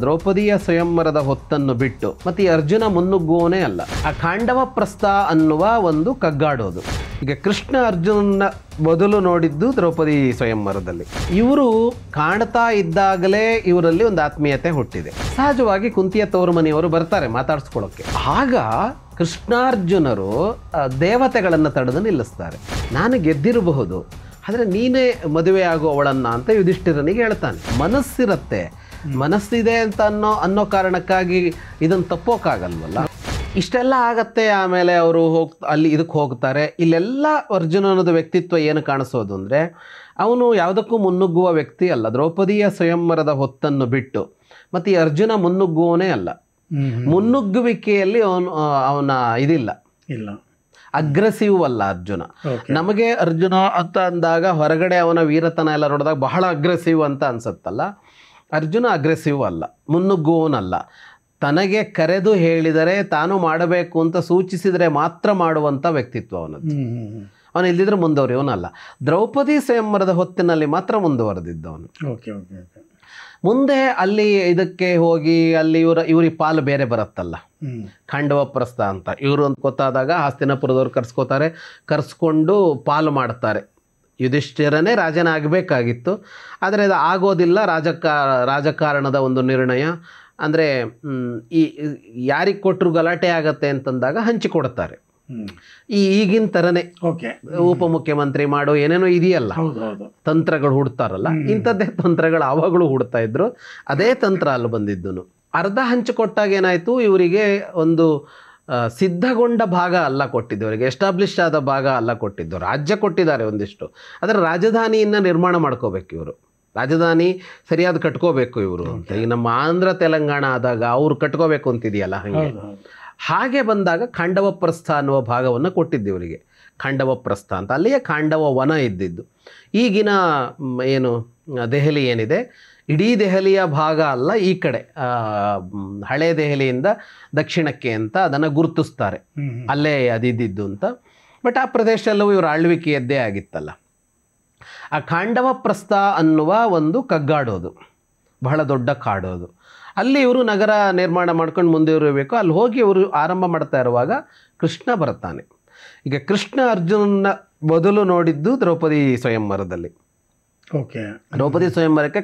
ದ್ರೌಪದಿಯ ಸ್ವಯಂವರದ ಹೊತ್ತನ್ನು ಬಿಟ್ಟು ಮತ್ತೆ ಈ ಅರ್ಜುನ ಮುನ್ನುಗ್ಗುವವನೇ ಅಲ್ಲ. ಆ ಖಾಂಡವ ಪ್ರಸ್ಥ ಅನ್ನುವ ಒಂದು ಕಗ್ಗಾಡೋದು. ಈಗ ಕೃಷ್ಣ ಅರ್ಜುನನ ಮೊದಲು ನೋಡಿದ್ದು ದ್ರೌಪದಿ ಸ್ವಯಂವರದಲ್ಲಿ. ಇವರು ಕಾಣ್ತಾ ಇದ್ದಾಗಲೇ ಇವರಲ್ಲಿ ಒಂದು ಆತ್ಮೀಯತೆ ಹುಟ್ಟಿದೆ. ಸಹಜವಾಗಿ ಕುಂತಿಯ ತವರು ಮನೆಯವರು ಬರ್ತಾರೆ ಮಾತಾಡ್ಸ್ಕೊಳ್ಳೋಕೆ. ಆಗ ಕೃಷ್ಣಾರ್ಜುನರು ದೇವತೆಗಳನ್ನು ತಡೆದು ನಿಲ್ಲಿಸ್ತಾರೆ. ನಾನು ಗೆದ್ದಿರಬಹುದು, ಆದರೆ ನೀನೇ ಮದುವೆ ಆಗುವವಳನ್ನ ಅಂತ ಯುಧಿಷ್ಠಿರನಿಗೆ ಹೇಳ್ತಾನೆ. ಮನಸ್ಸಿರತ್ತೆ, ಮನಸ್ಸಿದೆ ಅಂತ ಅನ್ನೋ ಕಾರಣಕ್ಕಾಗಿ ಇದನ್ನು ತಪ್ಪೋಕ್ಕಾಗಲ್ವಲ್ಲ. ಇಷ್ಟೆಲ್ಲ ಆಗತ್ತೆ. ಆಮೇಲೆ ಅವರು ಅಲ್ಲಿ ಇದಕ್ಕೆ ಹೋಗ್ತಾರೆ. ಇಲ್ಲೆಲ್ಲ ಅರ್ಜುನನದ ವ್ಯಕ್ತಿತ್ವ ಏನು ಕಾಣಿಸೋದು ಅಂದರೆ, ಅವನು ಯಾವುದಕ್ಕೂ ಮುನ್ನುಗ್ಗುವ ವ್ಯಕ್ತಿ ಅಲ್ಲ. ದ್ರೌಪದಿಯ ಸ್ವಯಂವರದ ಹೊತ್ತನ್ನು ಬಿಟ್ಟು ಮತ್ತು ಈ ಅರ್ಜುನ ಮುನ್ನುಗ್ಗುವವನೇ ಅಲ್ಲ. ಮುನ್ನುಗ್ಗುವಿಕೆಯಲ್ಲಿ ಅವನ ಇದಿಲ್ಲ, ಅಗ್ರೆಸಿವ್ ಅಲ್ಲ ಅರ್ಜುನ. ನಮಗೆ ಅರ್ಜುನ ಅಂತ ಅಂದಾಗ ಹೊರಗಡೆ ಅವನ ವೀರತನ ಎಲ್ಲ ನೋಡಿದಾಗ ಬಹಳ ಅಗ್ರೆಸಿವ್ ಅಂತ ಅನ್ಸುತ್ತಲ್ಲ. ಅರ್ಜುನ ಅಗ್ರೆಸಿವ್ ಅಲ್ಲ, ಮುನ್ನುಗ್ಗುವವನಲ್ಲ. ತನಗೆ ಕರೆದು ಹೇಳಿದರೆ ತಾನು ಮಾಡಬೇಕು ಅಂತ ಸೂಚಿಸಿದರೆ ಮಾತ್ರ ಮಾಡುವಂಥ ವ್ಯಕ್ತಿತ್ವ ಅವನದ್ದು. ಅವನು ಇಲ್ದಿದ್ರೆ ಮುಂದುವರಿಯವನಲ್ಲ. ದ್ರೌಪದಿ ಸ್ವಯಂವರದ ಹೊತ್ತಿನಲ್ಲಿ ಮಾತ್ರ ಮುಂದುವರೆದಿದ್ದವನು. ಮುಂದೆ ಅಲ್ಲಿ ಇದಕ್ಕೆ ಹೋಗಿ ಅಲ್ಲಿ ಇವ್ರಿಗೆ ಪಾಲು ಬೇರೆ ಬರುತ್ತಲ್ಲ, ಖಾಂಡವ ಪ್ರಸ್ಥ ಅಂತ. ಇವರು ಅಂತ ಗೊತ್ತಾದಾಗ ಹಸ್ತಿನಾಪುರದವ್ರು ಕರೆಸ್ಕೊಂಡು ಪಾಲು ಮಾಡ್ತಾರೆ. ಯುಧಿಷ್ಠಿರನೇ ರಾಜನಾಗಬೇಕಾಗಿತ್ತು, ಆದರೆ ಅದು ಆಗೋದಿಲ್ಲ. ರಾಜಕಾರಣದ ಒಂದು ನಿರ್ಣಯ ಅಂದರೆ ಈ ಯಾರಿಗೆ ಕೊಟ್ಟರು ಗಲಾಟೆ ಆಗತ್ತೆ ಅಂತಂದಾಗ ಹಂಚಿಕೊಡ್ತಾರೆ. ಈಗಿನ ಥರನೇ ಉಪಮುಖ್ಯಮಂತ್ರಿ ಮಾಡೋ ಏನೇನೋ ಇದೆಯಲ್ಲ, ತಂತ್ರಗಳು ಹುಡ್ತಾರಲ್ಲ, ಇಂಥದ್ದೇ ತಂತ್ರಗಳು ಆವಾಗಲೂ ಹುಡ್ತಾ ಇದ್ರು. ಅದೇ ತಂತ್ರ ಅಲ್ಲಿ ಬಂದಿದ್ದು. ಅರ್ಧ ಹಂಚಿಕೊಟ್ಟಾಗ ಏನಾಯಿತು, ಇವರಿಗೆ ಒಂದು ಸಿದ್ಧಗೊಂಡ ಭಾಗ ಅಲ್ಲ ಕೊಟ್ಟಿದ್ದು, ಅವರಿಗೆ ಎಸ್ಟಾಬ್ಲಿಷ್ ಆದ ಭಾಗ ಅಲ್ಲ ಕೊಟ್ಟಿದ್ದು. ರಾಜ್ಯ ಕೊಟ್ಟಿದ್ದಾರೆ ಒಂದಿಷ್ಟು, ಅದರ ರಾಜಧಾನಿಯನ್ನು ನಿರ್ಮಾಣ ಮಾಡ್ಕೋಬೇಕು ಇವರು. ರಾಜಧಾನಿ ಸರಿಯಾದ ಕಟ್ಕೋಬೇಕು ಇವರು ಅಂತ. ಈಗ ನಮ್ಮ ಆಂಧ್ರ ತೆಲಂಗಾಣ ಆದಾಗ ಅವ್ರು ಕಟ್ಕೋಬೇಕು ಅಂತಿದೆಯಲ್ಲ, ಹಾಗೆ ಬಂದಾಗ ಖಾಂಡವ ಪ್ರಸ್ಥ ಅನ್ನುವ ಭಾಗವನ್ನು ಕೊಟ್ಟಿದ್ದು ಇವರಿಗೆ. ಖಾಂಡವ ಪ್ರಸ್ಥ ಅಂತ, ಅಲ್ಲಿಯೇ ಖಾಂಡವ ವನ ಇದ್ದಿದ್ದು. ಈಗಿನ ಏನು ದೆಹಲಿ ಏನಿದೆ, ಇಡೀ ದೆಹಲಿಯ ಭಾಗ ಅಲ್ಲ, ಈ ಕಡೆ ಹಳೆ ದೆಹಲಿಯಿಂದ ದಕ್ಷಿಣಕ್ಕೆ ಅಂತ ಅದನ್ನು ಗುರುತಿಸ್ತಾರೆ, ಅಲ್ಲೇ ಅದಿದ್ದು ಅಂತ. ಬಟ್ ಆ ಪ್ರದೇಶದಲ್ಲೂ ಇವರು ಆಳ್ವಿಕೆಯದ್ದೇ ಆಗಿತ್ತಲ್ಲ. ಆ ಖಾಂಡವ ಪ್ರಸ್ಥ ಅನ್ನುವ ಒಂದು ಕಗ್ಗಾಡೋದು, ಬಹಳ ದೊಡ್ಡ ಕಾಡೋದು. ಅಲ್ಲಿ ಇವರು ನಗರ ನಿರ್ಮಾಣ ಮಾಡ್ಕೊಂಡು ಮುಂದೆ ಇರಬೇಕು. ಅಲ್ಲಿ ಹೋಗಿ ಇವರು ಆರಂಭ ಮಾಡ್ತಾ ಇರುವಾಗ ಕೃಷ್ಣ ಬರ್ತಾನೆ. ಈಗ ಕೃಷ್ಣ ಅರ್ಜುನನ ಮೊದಲು ನೋಡಿದ್ದು ದ್ರೌಪದಿ ಸ್ವಯಂವರದಲ್ಲಿ. ದ್ರೌಪದಿ ಸ್ವಯಂವರಕ್ಕೆ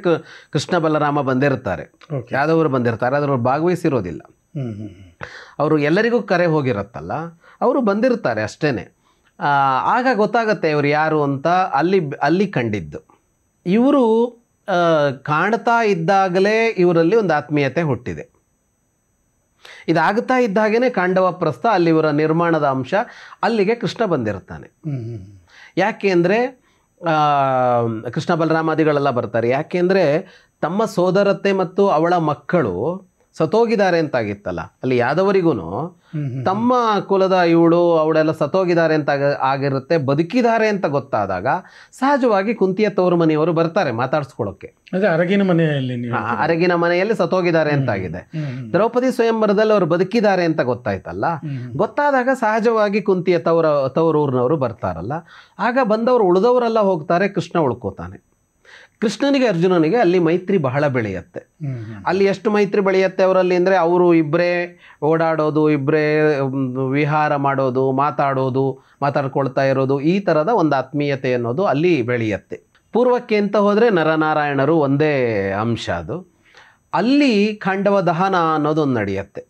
ಕೃಷ್ಣ ಬಲರಾಮ ಬಂದಿರ್ತಾರೆ, ಯಾದವರು ಬಂದಿರ್ತಾರೆ, ಆದರೆ ಅವ್ರು ಭಾಗವಹಿಸಿರೋದಿಲ್ಲ. ಅವರು ಎಲ್ಲರಿಗೂ ಕರೆ ಹೋಗಿರತ್ತಲ್ಲ, ಅವರು ಬಂದಿರ್ತಾರೆ ಅಷ್ಟೇ. ಆಗ ಗೊತ್ತಾಗತ್ತೆ ಇವರು ಯಾರು ಅಂತ. ಅಲ್ಲಿ ಕಂಡಿದ್ದು ಇವರು ಕಾಣ್ತಾ ಇದ್ದಾಗಲೇ ಇವರಲ್ಲಿ ಒಂದು ಆತ್ಮೀಯತೆ ಹುಟ್ಟಿದೆ. ಇದಾಗ್ತಾ ಇದ್ದಾಗೇ ಖಾಂಡವ ಪ್ರಸ್ಥ, ಅಲ್ಲಿ ಇವರ ನಿರ್ಮಾಣದ ಅಂಶ. ಅಲ್ಲಿಗೆ ಕೃಷ್ಣ ಬಂದಿರ್ತಾನೆ. ಯಾಕೆ ಅಂದರೆ ಕೃಷ್ಣ ಬಲರಾಮಾದಿಗಳೆಲ್ಲ ಬರ್ತಾರೆ. ಯಾಕೆಂದರೆ ತಮ್ಮ ಸೋದರತೆ ಮತ್ತು ಅವಳ ಮಕ್ಕಳು ಸತ್ತೋಗಿದ್ದಾರೆ ಅಂತಾಗಿತ್ತಲ್ಲ. ಅಲ್ಲಿ ಯಾದವರಿಗೂ ತಮ್ಮ ಕುಲದ ಅವಳೆಲ್ಲ ಸತ್ತೋಗಿದ್ದಾರೆ ಅಂತ ಆಗಿರುತ್ತೆ. ಬದುಕಿದ್ದಾರೆ ಅಂತ ಗೊತ್ತಾದಾಗ ಸಹಜವಾಗಿ ಕುಂತಿಯ ತವರು ಮನೆಯವರು ಬರ್ತಾರೆ ಮಾತಾಡ್ಸ್ಕೊಳ್ಳೋಕೆ. ಅರಗಿನ ಮನೆಯಲ್ಲಿ ಸತ್ತೋಗಿದ್ದಾರೆ ಅಂತಾಗಿದೆ. ದ್ರೌಪದಿ ಸ್ವಯಂವರದಲ್ಲಿ ಅವರು ಬದುಕಿದ್ದಾರೆ ಅಂತ ಗೊತ್ತಾಯ್ತಲ್ಲ. ಗೊತ್ತಾದಾಗ ಸಹಜವಾಗಿ ಕುಂತಿಯ ತವರೂರಿನವರು ಬರ್ತಾರಲ್ಲ. ಆಗ ಬಂದವರು ಉಳಿದವರೆಲ್ಲ ಹೋಗ್ತಾರೆ, ಕೃಷ್ಣ ಉಳ್ಕೋತಾನೆ. ಕೃಷ್ಣನಿಗೆ ಅರ್ಜುನನಿಗೆ ಅಲ್ಲಿ ಮೈತ್ರಿ ಬಹಳ ಬೆಳೆಯುತ್ತೆ. ಅಲ್ಲಿ ಎಷ್ಟು ಮೈತ್ರಿ ಬೆಳೆಯುತ್ತೆ ಅವರಲ್ಲಿ ಅಂದರೆ, ಅವರು ಇಬ್ಬರೇ ಓಡಾಡೋದು, ಇಬ್ಬರೇ ವಿಹಾರ ಮಾಡೋದು, ಮಾತಾಡ್ಕೊಳ್ತಾ ಇರೋದು, ಈ ಥರದ ಒಂದು ಆತ್ಮೀಯತೆ ಅನ್ನೋದು ಅಲ್ಲಿ ಬೆಳೆಯುತ್ತೆ. ಪೂರ್ವಕ್ಕೆ ಅಂತ ಹೋದರೆ ನರನಾರಾಯಣರು ಒಂದೇ ಅಂಶ ಅದು. ಅಲ್ಲಿ ಖಾಂಡವ ದಹನ ಅನ್ನೋದೊಂದು ನಡೆಯುತ್ತೆ.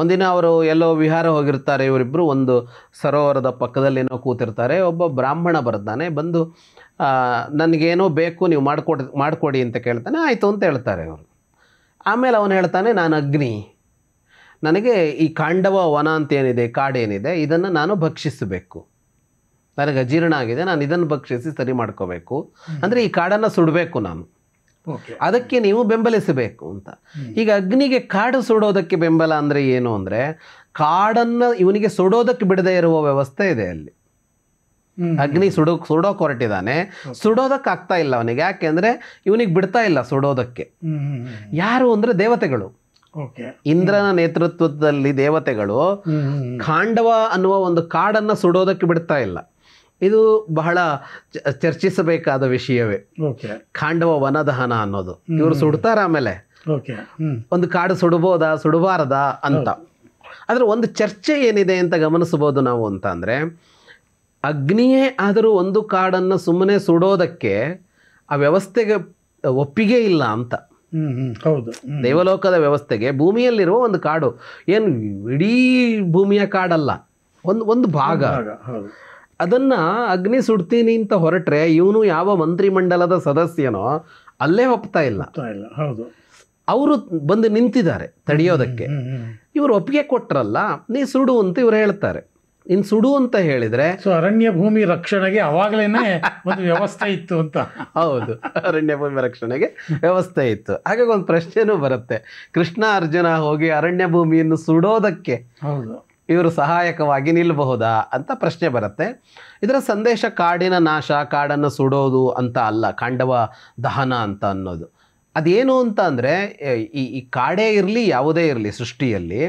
ಒಂದಿನ ಅವರು ಎಲ್ಲೋ ವಿಹಾರ ಹೋಗಿರ್ತಾರೆ, ಇವರಿಬ್ಬರು ಒಂದು ಸರೋವರದ ಪಕ್ಕದಲ್ಲಿ ಏನೋ ಕೂತಿರ್ತಾರೆ. ಒಬ್ಬ ಬ್ರಾಹ್ಮಣ ಬರ್ತಾನೆ, ಬಂದು ನನಗೇನೋ ಬೇಕು, ನೀವು ಮಾಡಿಕೊಡಿ ಅಂತ ಕೇಳ್ತಾನೆ. ಆಯಿತು ಅಂತ ಹೇಳ್ತಾರೆ ಅವರು. ಆಮೇಲೆ ಅವನು ಹೇಳ್ತಾನೆ, ನಾನು ಅಗ್ನಿ, ನನಗೆ ಈ ಖಾಂಡವ ವನ ಅಂತ ಏನಿದೆ, ಕಾಡೇನಿದೆ, ಇದನ್ನು ನಾನು ಭಕ್ಷಿಸಬೇಕು, ನನಗೆ ಅಜೀರ್ಣ ಆಗಿದೆ, ನಾನು ಇದನ್ನು ಭಕ್ಷಿಸಿ ಸರಿ ಮಾಡ್ಕೋಬೇಕು. ಅಂದರೆ ಈ ಕಾಡನ್ನು ಸುಡಬೇಕು ನಾನು, ಅದಕ್ಕೆ ನೀವು ಬೆಂಬಲಿಸಬೇಕು ಅಂತ. ಈಗ ಅಗ್ನಿಗೆ ಕಾಡು ಸುಡೋದಕ್ಕೆ ಬೆಂಬಲ ಅಂದರೆ ಏನು ಅಂದರೆ, ಕಾಡನ್ನು ಇವನಿಗೆ ಸುಡೋದಕ್ಕೆ ಬಿಡದೇ ಇರುವ ವ್ಯವಸ್ಥೆ ಇದೆ ಅಲ್ಲಿ. ಅಗ್ನಿ ಸುಡೋಕೆ ಹೊರಟಿದ್ದಾನೆ, ಸುಡೋದಕ್ಕೆ ಆಗ್ತಾ ಇಲ್ಲ ಅವನಿಗೆ. ಯಾಕೆಂದ್ರೆ ಇವನಿಗೆ ಬಿಡ್ತಾ ಇಲ್ಲ ಸುಡೋದಕ್ಕೆ. ಯಾರು ಅಂದ್ರೆ ದೇವತೆಗಳು. ಇಂದ್ರನ ನೇತೃತ್ವದಲ್ಲಿ ದೇವತೆಗಳು ಖಾಂಡವ ಅನ್ನುವ ಒಂದು ಕಾಡನ್ನು ಸುಡೋದಕ್ಕೆ ಬಿಡ್ತಾ ಇಲ್ಲ. ಇದು ಬಹಳ ಚರ್ಚಿಸಬೇಕಾದ ವಿಷಯವೇ, ಖಾಂಡವ ವನದಹನ ಅನ್ನೋದು. ಇವರು ಸುಡ್ತಾರ, ಆಮೇಲೆ ಓಕೆ. ಒಂದು ಕಾಡು ಸುಡಬಹುದಾ ಸುಡಬಾರದಾ ಅಂತ. ಆದರೆ ಒಂದು ಚರ್ಚೆ ಏನಿದೆ ಅಂತ ಗಮನಿಸಬಹುದು ನಾವು ಅಂತ ಅಂದರೆ, ಅಗ್ನಿಯೇ ಆದರೂ ಒಂದು ಕಾಡನ್ನು ಸುಮ್ಮನೆ ಸುಡೋದಕ್ಕೆ ಆ ವ್ಯವಸ್ಥೆಗೆ ಒಪ್ಪಿಗೆ ಇಲ್ಲ ಅಂತ. ಹೌದು. ದೇವಲೋಕದ ವ್ಯವಸ್ಥೆಗೆ ಭೂಮಿಯಲ್ಲಿರುವ ಒಂದು ಕಾಡು ಏನು ಇಡೀ ಭೂಮಿಯ ಕಾಡಲ್ಲ, ಒಂದು ಭಾಗ. ಅದನ್ನು ಅಗ್ನಿ ಸುಡ್ತೀನಿ ಅಂತ ಹೊರಟ್ರೆ ಇವನು ಯಾವ ಮಂತ್ರಿಮಂಡಲದ ಸದಸ್ಯನೋ ಅಲ್ಲೇ ಒಪ್ತಾ ಇಲ್ಲ. ಹೌದು. ಅವರು ಬಂದು ನಿಂತಿದ್ದಾರೆ ತಡೆಯೋದಕ್ಕೆ. ಇವರು ಒಪ್ಪಿಗೆ ಕೊಟ್ಟರಲ್ಲ, ನೀ ಸುಡು ಅಂತ ಇವರು ಹೇಳ್ತಾರೆ. ಇನ್ನು ಸುಡು ಅಂತ ಹೇಳಿದರೆ ಅರಣ್ಯ ಭೂಮಿ ರಕ್ಷಣೆಗೆ ಅವಾಗಲೇ ಒಂದು ವ್ಯವಸ್ಥೆ ಇತ್ತು ಅಂತ. ಹೌದು, ಅರಣ್ಯ ಭೂಮಿ ರಕ್ಷಣೆಗೆ ವ್ಯವಸ್ಥೆ ಇತ್ತು. ಹಾಗಾಗಿ ಒಂದು ಪ್ರಶ್ನೆನೂ ಬರುತ್ತೆ, ಕೃಷ್ಣ ಅರ್ಜುನ ಹೋಗಿ ಅರಣ್ಯ ಭೂಮಿಯನ್ನು ಸುಡೋದಕ್ಕೆ ಹೌದು ಇವರು ಸಹಾಯಕವಾಗಿ ನಿಲ್ಲಬಹುದಾ ಅಂತ ಪ್ರಶ್ನೆ ಬರುತ್ತೆ. ಇದರ ಸಂದೇಶ ಕಾಡಿನ ನಾಶ, ಕಾಡನ್ನು ಸುಡೋದು ಅಂತ ಅಲ್ಲ, ಕಾಂಡವ ದಹನ ಅಂತ ಅನ್ನೋದು. ಅದೇನು ಅಂತ ಅಂದರೆ, ಈ ಕಾಡೇ ಇರಲಿ ಯಾವುದೇ ಇರಲಿ ಸೃಷ್ಟಿಯಲ್ಲಿ,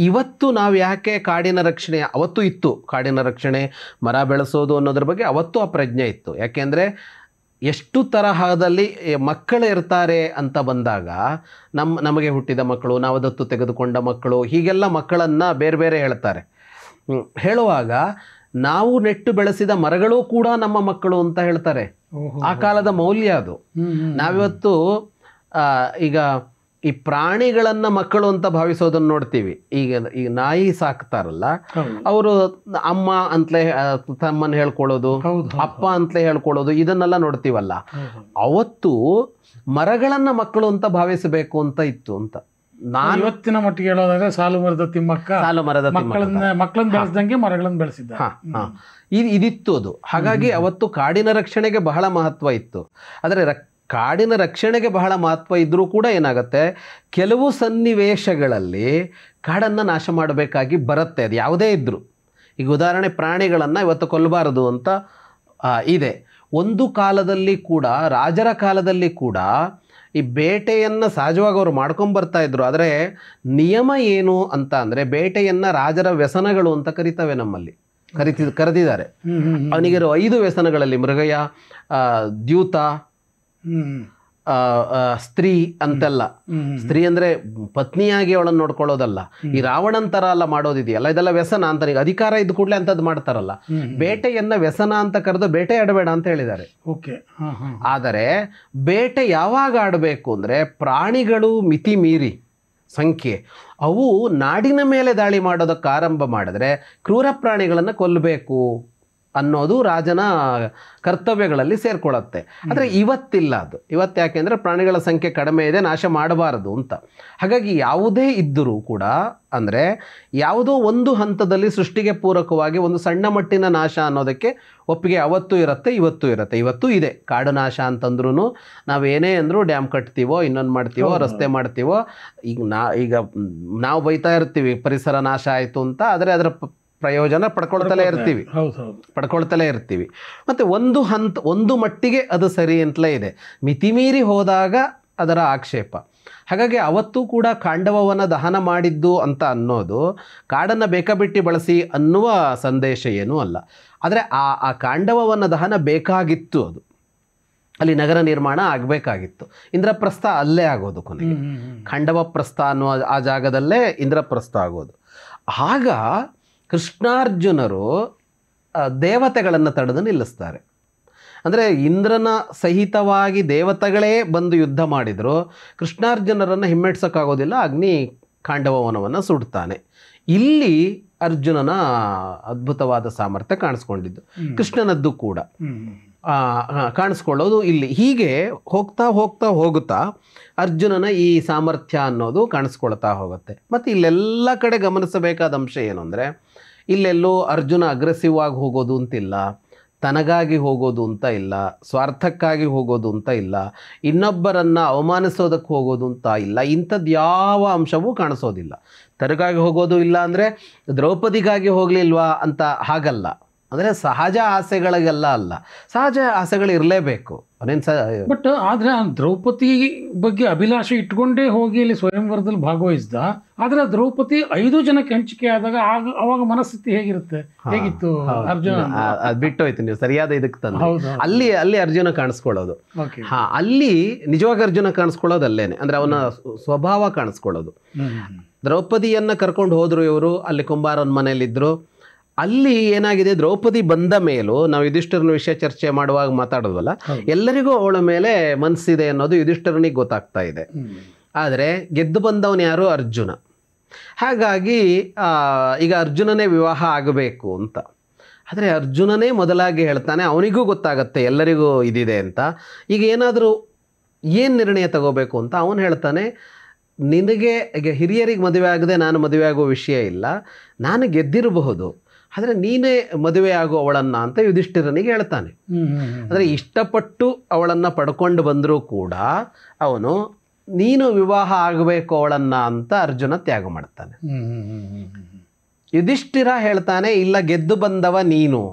ಇವತ್ತು ನಾವು ಯಾಕೆ ಕಾಡಿನ ರಕ್ಷಣೆ, ಅವತ್ತು ಇತ್ತು ಕಾಡಿನ ರಕ್ಷಣೆ, ಮರ ಬೆಳೆಸೋದು ಅನ್ನೋದ್ರ ಬಗ್ಗೆ ಅವತ್ತು ಆ ಪ್ರಜ್ಞೆ ಇತ್ತು. ಯಾಕೆಂದರೆ ಎಷ್ಟು ತರಹದಲ್ಲಿ ಮಕ್ಕಳು ಇರ್ತಾರೆ ಅಂತ ಬಂದಾಗ, ನಮಗೆ ಹುಟ್ಟಿದ ಮಕ್ಕಳು, ನಾವು ದತ್ತು ತೆಗೆದುಕೊಂಡ ಮಕ್ಕಳು, ಹೀಗೆಲ್ಲ ಮಕ್ಕಳನ್ನು ಬೇರೆ ಬೇರೆ ಹೇಳ್ತಾರೆ. ಹೇಳುವಾಗ ನಾವು ನೆಟ್ಟು ಬೆಳೆಸಿದ ಮರಗಳು ಕೂಡ ನಮ್ಮ ಮಕ್ಕಳು ಅಂತ ಹೇಳ್ತಾರೆ. ಆ ಕಾಲದ ಮೌಲ್ಯ ಅದು. ನಾವಿವತ್ತು ಈಗ ಈ ಪ್ರಾಣಿಗಳನ್ನು ಮಕ್ಕಳು ಅಂತ ಭಾವಿಸೋದನ್ನು ನೋಡ್ತೀವಿ. ಈಗ ನಾಯಿ ಸಾಕ್ತಾರಲ್ಲ, ಅವರು ಅಮ್ಮ ಅಂತಲೇ ತಮ್ಮನ್ನು ಹೇಳ್ಕೊಳ್ಳೋದು, ಅಪ್ಪ ಅಂತಲೇ ಹೇಳ್ಕೊಳ್ಳೋದು, ಇದನ್ನೆಲ್ಲ ನೋಡ್ತೀವಲ್ಲ. ಅವತ್ತು ಮರಗಳನ್ನು ಮಕ್ಕಳು ಅಂತ ಭಾವಿಸಬೇಕು ಅಂತ ಇತ್ತು ಅಂತ ನಾನು ಇವತ್ತಿನ ಮಟ್ಟಿಗೆ ಹೇಳೋದಾದ್ರೆ ಸಾಲು ಮರದ ತಿಮ್ಮಕ್ಕ ಮಕ್ಕಳನ್ನ ಬೆಳೆಸ್ದಂಗೆ ಮರಗಳನ್ನು ಬೆಳೆಸಿದ್ದ. ಇದಿತ್ತು ಅದು. ಹಾಗಾಗಿ ಅವತ್ತು ಕಾಡಿನ ರಕ್ಷಣೆಗೆ ಬಹಳ ಮಹತ್ವ ಇತ್ತು. ಆದರೆ ಕಾಡಿನ ರಕ್ಷಣೆಗೆ ಬಹಳ ಮಹತ್ವ ಇದ್ದರೂ ಕೂಡ ಏನಾಗುತ್ತೆ, ಕೆಲವು ಸನ್ನಿವೇಶಗಳಲ್ಲಿ ಕಾಡನ್ನು ನಾಶ ಮಾಡಬೇಕಾಗಿ ಬರುತ್ತೆ. ಅದು ಯಾವುದೇ ಇದ್ದರೂ. ಈಗ ಉದಾಹರಣೆ, ಪ್ರಾಣಿಗಳನ್ನು ಇವತ್ತು ಕೊಲ್ಲಬಾರದು ಅಂತ ಇದೆ. ಒಂದು ಕಾಲದಲ್ಲಿ ಕೂಡ, ರಾಜರ ಕಾಲದಲ್ಲಿ ಕೂಡ ಈ ಬೇಟೆಯನ್ನು ಸಹಜವಾಗಿ ಅವರು ಮಾಡ್ಕೊಂಬರ್ತಾ ಇದ್ರು. ಆದರೆ ನಿಯಮ ಏನು ಅಂತ ಅಂದರೆ, ಬೇಟೆಯನ್ನು ರಾಜರ ವ್ಯಸನಗಳು ಅಂತ ಕರಿತವೆ, ನಮ್ಮಲ್ಲಿ ಕರೆದಿದ್ದಾರೆ. ಅವನಿಗಿರೋ 5 ವ್ಯಸನಗಳಲ್ಲಿ ಮೃಗಯ, ದ್ಯೂತ, ಸ್ತ್ರೀ ಅಂತೆಲ್ಲ. ಸ್ತ್ರೀ ಅಂದರೆ ಪತ್ನಿಯಾಗಿ ಅವಳನ್ನು ನೋಡ್ಕೊಳ್ಳೋದಲ್ಲ, ಈ ರಾವಣನ್ ಥರ ಎಲ್ಲ ಮಾಡೋದಿದೆಯಲ್ಲ, ಇದೆಲ್ಲ ವ್ಯಸನ ಅಂತ. ಈಗ ಅಧಿಕಾರ ಇದ್ದ ಕೂಡಲೇ ಅಂಥದ್ದು ಮಾಡ್ತಾರಲ್ಲ. ಬೇಟೆಯನ್ನ ವ್ಯಸನ ಅಂತ ಕರೆದು ಬೇಟೆ ಆಡಬೇಡ ಅಂತ ಹೇಳಿದ್ದಾರೆ. ಆದರೆ ಬೇಟೆ ಯಾವಾಗ ಆಡಬೇಕು ಅಂದರೆ, ಪ್ರಾಣಿಗಳು ಮಿತಿ ಮೀರಿ ಸಂಖ್ಯೆ ಅವು ನಾಡಿನ ಮೇಲೆ ದಾಳಿ ಮಾಡೋದಕ್ಕೆ ಆರಂಭ ಮಾಡಿದ್ರೆ ಕ್ರೂರ ಪ್ರಾಣಿಗಳನ್ನು ಕೊಲ್ಲಬೇಕು ಅನ್ನೋದು ರಾಜನ ಕರ್ತವ್ಯಗಳಲ್ಲಿ ಸೇರ್ಕೊಳ್ಳುತ್ತೆ. ಆದರೆ ಇವತ್ತಿಲ್ಲ ಅದು. ಇವತ್ತು ಯಾಕೆಂದರೆ ಪ್ರಾಣಿಗಳ ಸಂಖ್ಯೆ ಕಡಿಮೆ ಇದೆ, ನಾಶ ಮಾಡಬಾರದು ಅಂತ. ಹಾಗಾಗಿ ಯಾವುದೇ ಇದ್ದರೂ ಕೂಡ, ಅಂದರೆ ಯಾವುದೋ ಒಂದು ಹಂತದಲ್ಲಿ ಸೃಷ್ಟಿಗೆ ಪೂರಕವಾಗಿ ಒಂದು ಸಣ್ಣ ಮಟ್ಟಿನ ನಾಶ ಅನ್ನೋದಕ್ಕೆ ಒಪ್ಪಿಗೆ ಅವತ್ತು ಇರುತ್ತೆ, ಇವತ್ತು ಇರುತ್ತೆ. ಇವತ್ತು ಇದೆ ಕಾಡು ನಾಶ ಅಂತಂದ್ರೂ, ನಾವೇನೇ ಅಂದರೂ ಡ್ಯಾಮ್ ಕಟ್ತೀವೋ, ಇನ್ನೊಂದು ಮಾಡ್ತೀವೋ, ರಸ್ತೆ ಮಾಡ್ತೀವೋ. ಈಗ ನಾವು ಬೈತಾ ಇರ್ತೀವಿ ಪರಿಸರ ನಾಶ ಆಯಿತು ಅಂತ, ಆದರೆ ಅದರ ಪ್ರಯೋಜನ ಪಡ್ಕೊಳ್ತಲೇ ಇರ್ತೀವಿ. ಮತ್ತು ಒಂದು ಮಟ್ಟಿಗೆ ಅದು ಸರಿ ಅಂತಲೇ ಇದೆ. ಮಿತಿಮೀರಿ ಹೋದಾಗ ಅದರ ಆಕ್ಷೇಪ. ಹಾಗಾಗಿ ಅವತ್ತು ಕೂಡ ಕಾಂಡವವನ್ನು ದಹನ ಮಾಡಿದ್ದು ಅಂತ ಅನ್ನೋದು ಕಾಡನ್ನು ಬೇಕಾಬಿಟ್ಟಿ ಬಳಸಿ ಅನ್ನುವ ಸಂದೇಶ ಏನೂ ಅಲ್ಲ. ಆದರೆ ಆ ಕಾಂಡವವನ್ನು ದಹನ ಬೇಕಾಗಿತ್ತು. ಅದು ಅಲ್ಲಿ ನಗರ ನಿರ್ಮಾಣ ಆಗಬೇಕಾಗಿತ್ತು. ಇಂದ್ರಪ್ರಸ್ಥ ಅಲ್ಲೇ ಆಗೋದು ಕೊನೆಗೆ. ಖಂಡವ ಪ್ರಸ್ಥ ಅನ್ನುವ ಆ ಜಾಗದಲ್ಲೇ ಇಂದ್ರಪ್ರಸ್ಥ ಆಗೋದು. ಆಗ ಕೃಷ್ಣಾರ್ಜುನರು ದೇವತೆಗಳನ್ನು ತಡೆದು ನಿಲ್ಲಿಸ್ತಾರೆ. ಅಂದರೆ ಇಂದ್ರನ ಸಹಿತವಾಗಿ ದೇವತೆಗಳೇ ಬಂದು ಯುದ್ಧ ಮಾಡಿದರು. ಕೃಷ್ಣಾರ್ಜುನರನ್ನು ಹಿಮ್ಮೆಟ್ಸೋಕ್ಕಾಗೋದಿಲ್ಲ, ಅಗ್ನಿ ಕಾಂಡವವನವನ್ನು ಸುಡ್ತಾನೆ. ಇಲ್ಲಿ ಅರ್ಜುನನ ಅದ್ಭುತವಾದ ಸಾಮರ್ಥ್ಯ ಕಾಣಿಸ್ಕೊಂಡಿದ್ದು, ಕೃಷ್ಣನದ್ದು ಕೂಡ ಕಾಣಿಸ್ಕೊಳ್ಳೋದು ಇಲ್ಲಿ. ಹೀಗೆ ಹೋಗುತ್ತಾ ಅರ್ಜುನನ ಈ ಸಾಮರ್ಥ್ಯ ಅನ್ನೋದು ಕಾಣಿಸ್ಕೊಳ್ತಾ ಹೋಗುತ್ತೆ. ಮತ್ತು ಇಲ್ಲೆಲ್ಲ ಕಡೆ ಗಮನಿಸಬೇಕಾದ ಅಂಶ ಏನು ಅಂದರೆ, ಇಲ್ಲೆಲ್ಲೋ ಅರ್ಜುನ ಅಗ್ರೆಸಿವ್ ಆಗಿ ಹೋಗೋದು ಅಂತಿಲ್ಲ, ತನಗಾಗಿ ಹೋಗೋದು ಅಂತ ಇಲ್ಲ, ಸ್ವಾರ್ಥಕ್ಕಾಗಿ ಹೋಗೋದು ಅಂತ ಇಲ್ಲ, ಇನ್ನೊಬ್ಬರನ್ನು ಅವಮಾನಿಸೋದಕ್ಕೆ ಹೋಗೋದು ಅಂತ ಇಲ್ಲ. ಇಂಥದ್ದು ಯಾವ ಅಂಶವೂ ಕಾಣಿಸೋದಿಲ್ಲ. ತನಗಾಗಿ ಹೋಗೋದು ಇಲ್ಲ ಅಂದರೆ ದ್ರೌಪದಿಗಾಗಿ ಹೋಗಲಿಲ್ವಾ ಅಂತ ಹಾಗಲ್ಲ. ಅಂದರೆ ಸಹಜ ಆಸೆಗಳಿಗೆಲ್ಲ ಅಲ್ಲ, ಸಹಜ ಆಸೆಗಳು ಇರಲೇಬೇಕು ಅವನೇನು ಬಟ್ ಆದರೆ ಆ ದ್ರೌಪದಿ ಬಗ್ಗೆ ಅಭಿಲಾಷೆ ಇಟ್ಕೊಂಡೇ ಹೋಗಿ ಇಲ್ಲಿ ಸ್ವಯಂವರದಲ್ಲಿ ಭಾಗವಹಿಸ್ದ. ಆದರೆ ಆ ದ್ರೌಪದಿ 5 ಜನಕ್ಕೆ ಹಂಚಿಕೆ ಆದಾಗ ಅವಾಗ ಮನಸ್ಥಿತಿ ಹೇಗಿತ್ತು ಅರ್ಜುನ? ಅದು ಬಿಟ್ಟೋಯ್ತು, ನೀವು ಸರಿಯಾದ ಇದಕ್ಕೆ ತಂದು. ಅಲ್ಲಿ ಅರ್ಜುನ ಕಾಣಿಸ್ಕೊಳ್ಳೋದು, ಅಲ್ಲಿ ನಿಜವಾಗಿ ಅರ್ಜುನ ಕಾಣಿಸ್ಕೊಳ್ಳೋದು ಅಲ್ಲೇನೆ, ಅಂದರೆ ಅವನ ಸ್ವಭಾವ ಕಾಣಿಸ್ಕೊಳ್ಳೋದು. ದ್ರೌಪದಿಯನ್ನ ಕರ್ಕೊಂಡು ಹೋದ್ರು ಇವರು, ಅಲ್ಲಿ ಕುಂಬಾರನ ಮನೆಯಲ್ಲಿದ್ದರು. ಅಲ್ಲಿ ಏನಾಗಿದೆ, ದ್ರೌಪದಿ ಬಂದ ಮೇಲೂ ನಾವು ಯುಧಿಷ್ಠಿರನ ವಿಷಯ ಚರ್ಚೆ ಮಾಡುವಾಗ ಮಾತಾಡೋದಲ್ಲ, ಎಲ್ಲರಿಗೂ ಅವಳ ಮೇಲೆ ಮನಸ್ಸಿದೆ ಅನ್ನೋದು ಯುಧಿಷ್ಠಿರನಿಗೆ ಗೊತ್ತಾಗ್ತಾ ಇದೆ. ಆದರೆ ಗೆದ್ದು ಬಂದವನು ಯಾರು? ಅರ್ಜುನ. ಹಾಗಾಗಿ ಈಗ ಅರ್ಜುನನೇ ವಿವಾಹ ಆಗಬೇಕು ಅಂತ. ಆದರೆ ಅರ್ಜುನನೇ ಮೊದಲಾಗಿ ಹೇಳ್ತಾನೆ, ಅವನಿಗೂ ಗೊತ್ತಾಗತ್ತೆ ಎಲ್ಲರಿಗೂ ಇದಿದೆ ಅಂತ. ಈಗ ಏನಾದರೂ ಏನು ನಿರ್ಣಯ ತಗೋಬೇಕು ಅಂತ ಅವನು ಹೇಳ್ತಾನೆ, ನಿನಗೆ ಈಗ ಹಿರಿಯರಿಗೆ ಮದುವೆ ಆಗದೆ ನಾನು ಮದುವೆ ಆಗೋ ವಿಷಯ ಇಲ್ಲ, ನಾನು ಗೆದ್ದಿರಬಹುದು, ಆದರೆ ನೀನೇ ಮದುವೆ ಆಗೋ ಅವಳನ್ನು ಅಂತ ಯುಧಿಷ್ಠಿರನಿಗೆ ಹೇಳ್ತಾನೆ. ಅಂದರೆ ಇಷ್ಟಪಟ್ಟು ಅವಳನ್ನು ಪಡ್ಕೊಂಡು ಬಂದರೂ ಕೂಡ ಅವನು ನೀನು ವಿವಾಹ ಆಗಬೇಕು ಅವಳನ್ನು ಅಂತ ಅರ್ಜುನ ತ್ಯಾಗ ಮಾಡ್ತಾನೆ. ಯುಧಿಷ್ಠಿರ ಹೇಳ್ತಾನೆ, ಇಲ್ಲ, ಗೆದ್ದು ಬಂದವ ನೀನು.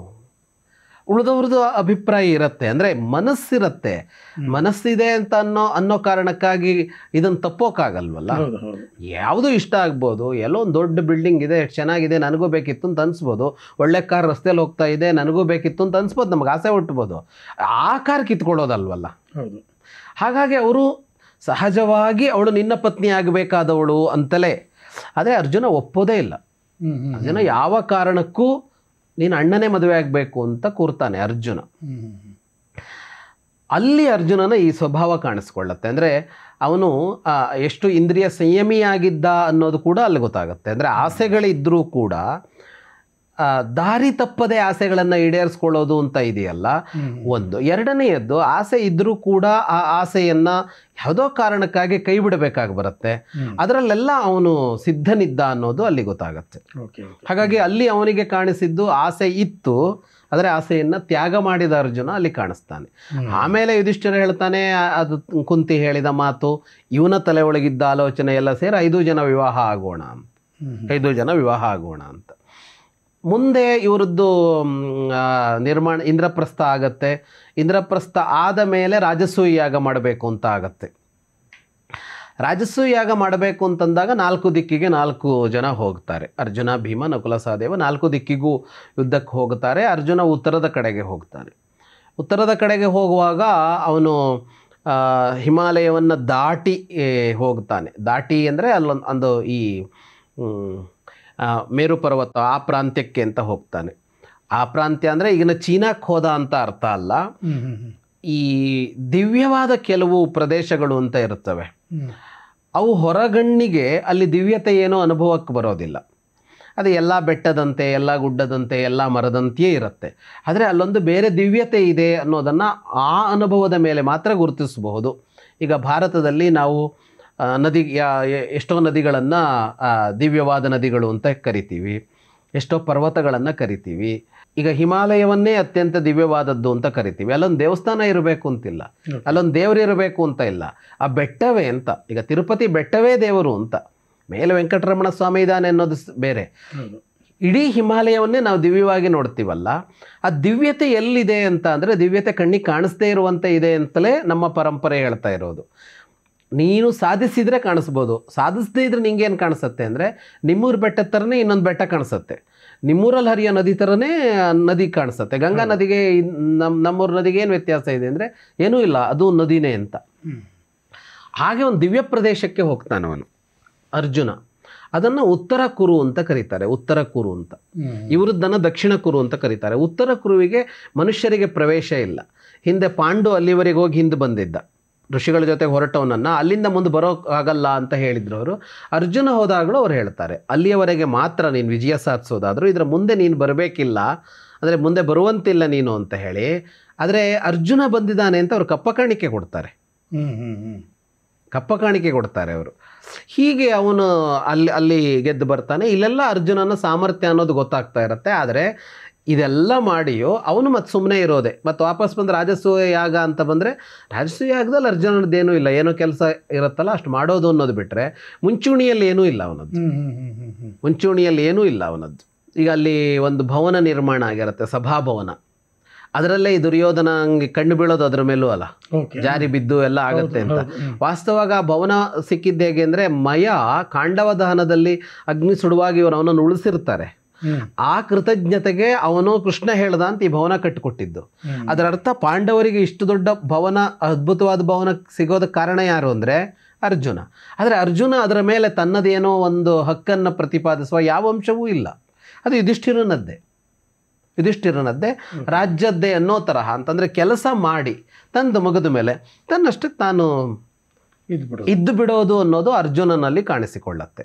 ಉಳಿದವ್ರದ್ದು ಅಭಿಪ್ರಾಯ ಇರುತ್ತೆ, ಅಂದರೆ ಮನಸ್ಸಿರುತ್ತೆ, ಮನಸ್ಸಿದೆ ಅಂತ ಅನ್ನೋ ಕಾರಣಕ್ಕಾಗಿ ಇದನ್ನು ತಪ್ಪೋಕ್ಕಾಗಲ್ವಲ್ಲ. ಯಾವುದೂ ಇಷ್ಟ ಆಗ್ಬೋದು, ಎಲ್ಲೋ ಒಂದು ದೊಡ್ಡ ಬಿಲ್ಡಿಂಗ್ ಇದೆ, ಎಷ್ಟು ಚೆನ್ನಾಗಿದೆ, ನನಗೂ ಬೇಕಿತ್ತು ಅಂತ ಅನಿಸ್ಬೋದು. ಒಳ್ಳೆ ಕಾರ್ ರಸ್ತೆಯಲ್ಲಿ ಹೋಗ್ತಾ ಇದೆ, ನನಗೂ ಬೇಕಿತ್ತು ಅಂತ ಅನಿಸ್ಬೋದು, ನಮಗೆ ಆಸೆ ಹುಟ್ಟಬೋದು. ಆ ಕಾರ್ ಕಿತ್ಕೊಳ್ಳೋದಲ್ವಲ್ಲ. ಹಾಗಾಗಿ ಅವರು ಸಹಜವಾಗಿ ಅವಳು ನಿನ್ನ ಪತ್ನಿ ಆಗಬೇಕಾದವಳು ಅಂತಲೇ. ಆದರೆ ಅರ್ಜುನ ಒಪ್ಪೋದೇ ಇಲ್ಲ. ಅರ್ಜುನ ಯಾವ ಕಾರಣಕ್ಕೂ ನೀನು ಅಣ್ಣನೇ ಮದುವೆ ಆಗಬೇಕು ಅಂತ ಕೂರ್ತಾನೆ ಅರ್ಜುನ. ಅಲ್ಲಿ ಅರ್ಜುನನ ಈ ಸ್ವಭಾವ ಕಾಣಿಸ್ಕೊಳ್ಳುತ್ತೆ. ಅಂದರೆ ಅವನು ಎಷ್ಟು ಇಂದ್ರಿಯ ಸಂಯಮಿಯಾಗಿದ್ದ ಅನ್ನೋದು ಕೂಡ ಅಲ್ಲಿ ಗೊತ್ತಾಗುತ್ತೆ. ಅಂದರೆ ಆಸೆಗಳಿದ್ದರೂ ಕೂಡ ದಾರಿ ತಪ್ಪದೆ ಆಸೆಗಳನ್ನು ಈಡೇರಿಸ್ಕೊಳ್ಳೋದು ಅಂತ ಇದೆಯಲ್ಲ ಒಂದು. ಎರಡನೆಯದ್ದು, ಆಸೆ ಇದ್ದರೂ ಕೂಡ ಆ ಆಸೆಯನ್ನು ಯಾವುದೋ ಕಾರಣಕ್ಕಾಗಿ ಕೈ ಬಿಡಬೇಕಾಗಿ ಬರುತ್ತೆ. ಅದರಲ್ಲೆಲ್ಲ ಅವನು ಸಿದ್ಧನಿದ್ದ ಅನ್ನೋದು ಅಲ್ಲಿ ಗೊತ್ತಾಗತ್ತೆ. ಹಾಗಾಗಿ ಅಲ್ಲಿ ಅವನಿಗೆ ಕಾಣಿಸಿದ್ದು ಆಸೆ ಇತ್ತು, ಆದರೆ ಆಸೆಯನ್ನು ತ್ಯಾಗ ಮಾಡಿದ ಅರ್ಜುನ ಅಲ್ಲಿ ಕಾಣಿಸ್ತಾನೆ. ಆಮೇಲೆ ಯುಧಿಷ್ಠಿರ ಹೇಳ್ತಾನೆ, ಅದು ಕುಂತಿ ಹೇಳಿದ ಮಾತು, ಇವನ ತಲೆ ಒಳಗಿದ್ದ ಆಲೋಚನೆ ಎಲ್ಲ ಸೇರಿ 5 ಜನ ವಿವಾಹ ಆಗೋಣ ಅಂತ, 5 ಜನ ವಿವಾಹ ಆಗೋಣ ಅಂತ. ಮುಂದೆ ಇವರದ್ದು ನಿರ್ಮಾಣ ಇಂದ್ರಪ್ರಸ್ಥ ಆಗತ್ತೆ. ಇಂದ್ರಪ್ರಸ್ಥ ಆದ ಮೇಲೆ ರಾಜಸೂಯ ಯಾಗ ಮಾಡಬೇಕು ಅಂತ ಆಗತ್ತೆ. ರಾಜಸೂಯ ಯಾಗ ಮಾಡಬೇಕು ಅಂತಂದಾಗ 4 ದಿಕ್ಕಿಗೆ 4 ಜನ ಹೋಗ್ತಾರೆ. ಅರ್ಜುನ, ಭೀಮ, ನಕುಲ, ಸಹದೇವ 4 ದಿಕ್ಕಿಗೂ ಯುದ್ಧಕ್ಕೆ ಹೋಗ್ತಾರೆ. ಅರ್ಜುನ ಉತ್ತರದ ಕಡೆಗೆ ಹೋಗ್ತಾನೆ. ಉತ್ತರದ ಕಡೆಗೆ ಹೋಗುವಾಗ ಅವನು ಹಿಮಾಲಯವನ್ನು ದಾಟಿ ಹೋಗ್ತಾನೆ. ದಾಟಿ ಅಂದರೆ ಅಲ್ಲೊಂದು ಈ ಮೇರು ಪರ್ವತ ಆ ಪ್ರಾಂತ್ಯಕ್ಕೆ ಅಂತ ಹೋಗ್ತಾನೆ. ಆ ಪ್ರಾಂತ್ಯ ಅಂದರೆ ಈಗಿನ ಚೀನಾಕ್ಕೆ ಹೋದ ಅಂತ ಅರ್ಥ ಅಲ್ಲ. ಈ ದಿವ್ಯವಾದ ಕೆಲವು ಪ್ರದೇಶಗಳು ಅಂತ ಇರ್ತವೆ, ಅವು ಹೊರಗಣ್ಣಿಗೆ ಅಲ್ಲಿ ದಿವ್ಯತೆ ಏನೋ ಅನುಭವಕ್ಕೆ ಬರೋದಿಲ್ಲ. ಅದು ಎಲ್ಲ ಬೆಟ್ಟದಂತೆ, ಎಲ್ಲ ಗುಡ್ಡದಂತೆ, ಎಲ್ಲ ಮರದಂತೆಯೇ ಇರುತ್ತೆ. ಆದರೆ ಅಲ್ಲೊಂದು ಬೇರೆ ದಿವ್ಯತೆ ಇದೆ ಅನ್ನೋದನ್ನು ಆ ಅನುಭವದ ಮೇಲೆ ಮಾತ್ರ ಗುರುತಿಸಬಹುದು. ಈಗ ಭಾರತದಲ್ಲಿ ನಾವು ಎಷ್ಟೋ ನದಿಗಳನ್ನು ದಿವ್ಯವಾದ ನದಿಗಳು ಅಂತ ಕರಿತೀವಿ, ಎಷ್ಟೋ ಪರ್ವತಗಳನ್ನು ಕರಿತೀವಿ. ಈಗ ಹಿಮಾಲಯವನ್ನೇ ಅತ್ಯಂತ ದಿವ್ಯವಾದದ್ದು ಅಂತ ಕರಿತೀವಿ. ಅಲ್ಲೊಂದು ದೇವಸ್ಥಾನ ಇರಬೇಕು ಅಂತಿಲ್ಲ, ಅಲ್ಲೊಂದು ದೇವರು ಇರಬೇಕು ಅಂತ ಇಲ್ಲ, ಆ ಬೆಟ್ಟವೇ ಅಂತ. ಈಗ ತಿರುಪತಿ ಬೆಟ್ಟವೇ ದೇವರು ಅಂತ, ಮೇಲೆ ವೆಂಕಟರಮಣ ಸ್ವಾಮಿ ಇದ್ದಾನೆ ಅನ್ನೋದು ಬೇರೆ. ಇಡೀ ಹಿಮಾಲಯವನ್ನೇ ನಾವು ದಿವ್ಯವಾಗಿ ನೋಡ್ತೀವಲ್ಲ, ಆ ದಿವ್ಯತೆ ಎಲ್ಲಿದೆ ಅಂತ ಅಂದರೆ ದಿವ್ಯತೆ ಕಣ್ಣಿಗೆ ಕಾಣಿಸ್ದೇ ಇರುವಂತೆ ಇದೆ ಅಂತಲೇ ನಮ್ಮ ಪರಂಪರೆ ಹೇಳ್ತಾ ಇರೋದು. ನೀನು ಸಾಧಿಸಿದರೆ ಕಾಣಿಸ್ಬೋದು, ಸಾಧಿಸದೇ ಇದ್ರೆ ನಿಂಗೇನು ಕಾಣಿಸುತ್ತೆ ಅಂದರೆ ನಿಮ್ಮೂರು ಬೆಟ್ಟದ ಥರನೇ ಇನ್ನೊಂದು ಬೆಟ್ಟ ಕಾಣಿಸುತ್ತೆ, ನಿಮ್ಮೂರಲ್ಲಿ ಹರಿಯೋ ನದಿ ಥರನೇ ನದಿ ಕಾಣಿಸುತ್ತೆ. ಗಂಗಾ ನದಿಗೆ ನಮ್ಮೂರ ನದಿಗೆ ಏನು ವ್ಯತ್ಯಾಸ ಇದೆ ಅಂದರೆ ಏನೂ ಇಲ್ಲ, ಅದು ನದಿನೇ ಅಂತ. ಹಾಗೆ ಒಂದು ದಿವ್ಯ ಪ್ರದೇಶಕ್ಕೆ ಹೋಗ್ತಾನೆ ಅವನು ಅರ್ಜುನ. ಅದನ್ನು ಉತ್ತರ ಕುರು ಅಂತ ಕರೀತಾರೆ, ಉತ್ತರ ಕುರು ಅಂತ. ಇವರದ್ದನ್ನು ದಕ್ಷಿಣ ಕುರು ಅಂತ ಕರೀತಾರೆ. ಉತ್ತರ ಕುರುವಿಗೆ ಮನುಷ್ಯರಿಗೆ ಪ್ರವೇಶ ಇಲ್ಲ. ಹಿಂದೆ ಪಾಂಡು ಅಲ್ಲಿವರೆಗೆ ಹೋಗಿ ಹಿಂದೆ ಬಂದಿದ್ದ, ಋಷಿಗಳ ಜೊತೆಗೆ ಹೊರಟವನನ್ನು ಅಲ್ಲಿಂದ ಮುಂದೆ ಬರೋಕ್ಕಾಗಲ್ಲ ಅಂತ ಹೇಳಿದ್ರು ಅವರು. ಅರ್ಜುನ ಹೋದಾಗಲೂ ಅವ್ರು ಹೇಳ್ತಾರೆ, ಅಲ್ಲಿಯವರೆಗೆ ಮಾತ್ರ ನೀನು ವಿಜಯ ಸಾಧಿಸೋದಾದರೂ, ಇದರ ಮುಂದೆ ನೀನು ಬರಬೇಕಿಲ್ಲ, ಅಂದರೆ ಮುಂದೆ ಬರುವಂತಿಲ್ಲ ನೀನು ಅಂತ ಹೇಳಿ. ಆದರೆ ಅರ್ಜುನ ಬಂದಿದ್ದಾನೆ ಅಂತ ಅವರು ಕಪ್ಪ ಕಾಣಿಕೆ ಕೊಡ್ತಾರೆ, ಕಪ್ಪ ಕಾಣಿಕೆ ಕೊಡ್ತಾರೆ ಅವರು. ಹೀಗೆ ಅವನು ಅಲ್ಲಿ ಗೆದ್ದು ಬರ್ತಾನೆ. ಇಲ್ಲೆಲ್ಲ ಅರ್ಜುನನ ಸಾಮರ್ಥ್ಯ ಅನ್ನೋದು ಗೊತ್ತಾಗ್ತಾ ಇರುತ್ತೆ. ಆದರೆ ಇದೆಲ್ಲ ಮಾಡಿಯೋ ಅವನು ಮತ್ತೆ ಸುಮ್ಮನೆ ಇರೋದೆ. ಮತ್ತು ವಾಪಸ್ ಬಂದು ರಾಜಸೂಯ ಯಾಗ ಅಂತ ಬಂದರೆ ರಾಜಸೂಯ ಯಾಗದಲ್ಲಿ ಅರ್ಜುನದ್ದೇನೂ ಇಲ್ಲ, ಏನೋ ಕೆಲಸ ಇರುತ್ತಲ್ಲ ಅಷ್ಟು ಮಾಡೋದು ಅನ್ನೋದು ಬಿಟ್ಟರೆ ಮುಂಚೂಣಿಯಲ್ಲಿ ಏನೂ ಇಲ್ಲ ಅವನದ್ದು, ಮುಂಚೂಣಿಯಲ್ಲಿ ಏನೂ ಇಲ್ಲ ಅವನದ್ದು. ಈಗ ಅಲ್ಲಿ ಒಂದು ಭವನ ನಿರ್ಮಾಣ ಆಗಿರುತ್ತೆ, ಸಭಾಭವನ. ಅದರಲ್ಲೇ ಈ ದುರ್ಯೋಧನ ಹಂಗೆ ಕಣ್ಣು ಬೀಳೋದು ಅದ್ರ ಮೇಲೂ ಅಲ್ಲ, ಜಾರಿ ಬಿದ್ದು ಎಲ್ಲ ಆಗತ್ತೆ ಅಂತ. ವಾಸ್ತವಾಗ ಆ ಭವನ ಸಿಕ್ಕಿದ್ದು ಹೇಗೆ ಅಂದರೆ, ಮಯ ಕಾಂಡವ ದಹನದಲ್ಲಿ ಅಗ್ನಿ ಸುಡುವಾಗಿ ಇವರು ಅವನನ್ನು ಉಳಿಸಿರ್ತಾರೆ. ಆ ಕೃತಜ್ಞತೆಗೆ ಅವನು ಕೃಷ್ಣ ಹೇಳ್ದ ಅಂತ ಈ ಭವನ ಕಟ್ಟಿಕೊಟ್ಟಿದ್ದು. ಅದರ ಅರ್ಥ ಪಾಂಡವರಿಗೆ ಇಷ್ಟು ದೊಡ್ಡ ಭವನ, ಅದ್ಭುತವಾದ ಭವನ ಸಿಗೋದಕ್ಕೆ ಕಾರಣ ಯಾರು ಅಂದರೆ ಅರ್ಜುನ. ಆದರೆ ಅರ್ಜುನ ಅದರ ಮೇಲೆ ತನ್ನದೇನೋ ಒಂದು ಹಕ್ಕನ್ನು ಪ್ರತಿಪಾದಿಸುವ ಯಾವ ಅಂಶವೂ ಇಲ್ಲ. ಅದು ಯುಧಿಷ್ಠಿರನದ್ದೇ ರಾಜ್ಯದ್ದೇ ಅನ್ನೋ ತರಹ. ಅಂತಂದರೆ ಕೆಲಸ ಮಾಡಿ ತಂದು ಮುಗಿದ ಮೇಲೆ ತನ್ನಷ್ಟಕ್ಕೆ ತಾನು ಇದ್ದು ಬಿಡೋದು ಅನ್ನೋದು ಅರ್ಜುನನಲ್ಲಿ ಕಾಣಿಸಿಕೊಳ್ಳತ್ತೆ.